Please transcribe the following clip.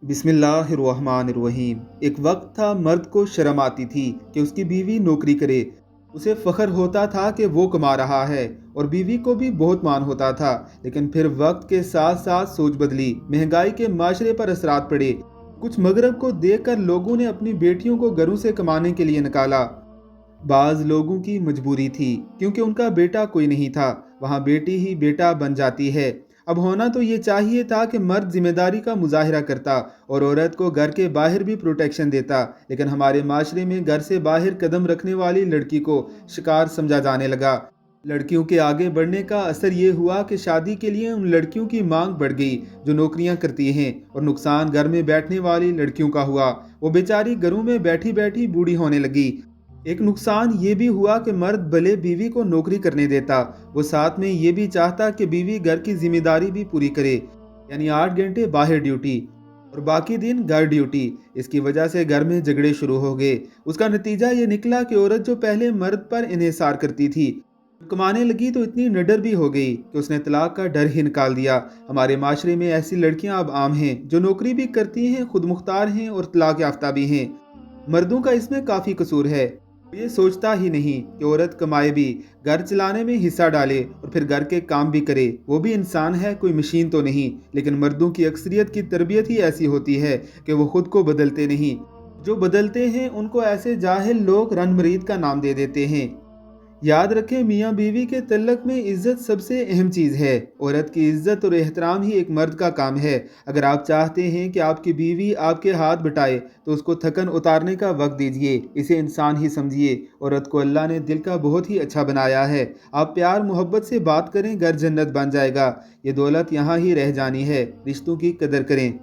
बिस्मिल्लाहिर्रहमानिर्रहीम। एक वक्त था मर्द को शर्म आती थी कि उसकी बीवी नौकरी करे। उसे फ़ख्र होता था कि वो कमा रहा है और बीवी को भी बहुत मान होता था। लेकिन फिर वक्त के साथ साथ सोच बदली, महंगाई के माशरे पर असरात पड़े। कुछ मगरब को देखकर लोगों ने अपनी बेटियों को घरों से कमाने के लिए निकाला। बाज़ लोगों की मजबूरी थी क्योंकि उनका बेटा कोई नहीं था, वहाँ बेटी ही बेटा बन जाती है। अब होना तो ये चाहिए था कि मर्द जिम्मेदारी का मुजाहिरा करता और औरत को घर के बाहर भी प्रोटेक्शन देता, लेकिन हमारे माशरे में घर से बाहर कदम रखने वाली लड़की को शिकार समझा जाने लगा। लड़कियों के आगे बढ़ने का असर ये हुआ कि शादी के लिए उन लड़कियों की मांग बढ़ गई जो नौकरियां करती हैं, और नुकसान घर में बैठने वाली लड़कियों का हुआ। वो बेचारी घरों में बैठी बैठी बूढ़ी होने लगी। एक नुकसान ये भी हुआ कि मर्द भले बीवी को नौकरी करने देता, वो साथ में ये भी चाहता कि बीवी घर की जिम्मेदारी भी पूरी करे, यानी 8 घंटे बाहर ड्यूटी और बाकी दिन घर ड्यूटी। इसकी वजह से घर में झगड़े शुरू हो गए। उसका नतीजा ये निकला कि औरत जो पहले मर्द पर इन्हिसार करती थी, कमाने लगी तो इतनी निडर भी हो गई कि उसने तलाक का डर ही निकाल दिया। हमारे माशरे में ऐसी लड़कियां अब आम हैं जो नौकरी भी करती हैं, खुद मुख्तार हैं और तलाक याफ्ता भी हैं। मर्दों का इसमें काफ़ी कसूर है। ये सोचता ही नहीं कि औरत कमाए भी, घर चलाने में हिस्सा डाले और फिर घर के काम भी करे। वो भी इंसान है, कोई मशीन तो नहीं। लेकिन मर्दों की अक्सरियत की तरबियत ही ऐसी होती है कि वो खुद को बदलते नहीं। जो बदलते हैं उनको ऐसे जाहिल लोग रन मरीद का नाम दे देते हैं। याद रखें, मियाँ बीवी के तल्लक में इज्जत सबसे अहम चीज़ है। औरत की इज्जत और एहतराम ही एक मर्द का काम है। अगर आप चाहते हैं कि आपकी बीवी आपके हाथ बटाए तो उसको थकन उतारने का वक्त दीजिए, इसे इंसान ही समझिए। औरत को अल्लाह ने दिल का बहुत ही अच्छा बनाया है। आप प्यार मोहब्बत से बात करें, घर जन्नत बन जाएगा। ये दौलत यहाँ ही रह जानी है, रिश्तों की कदर करें।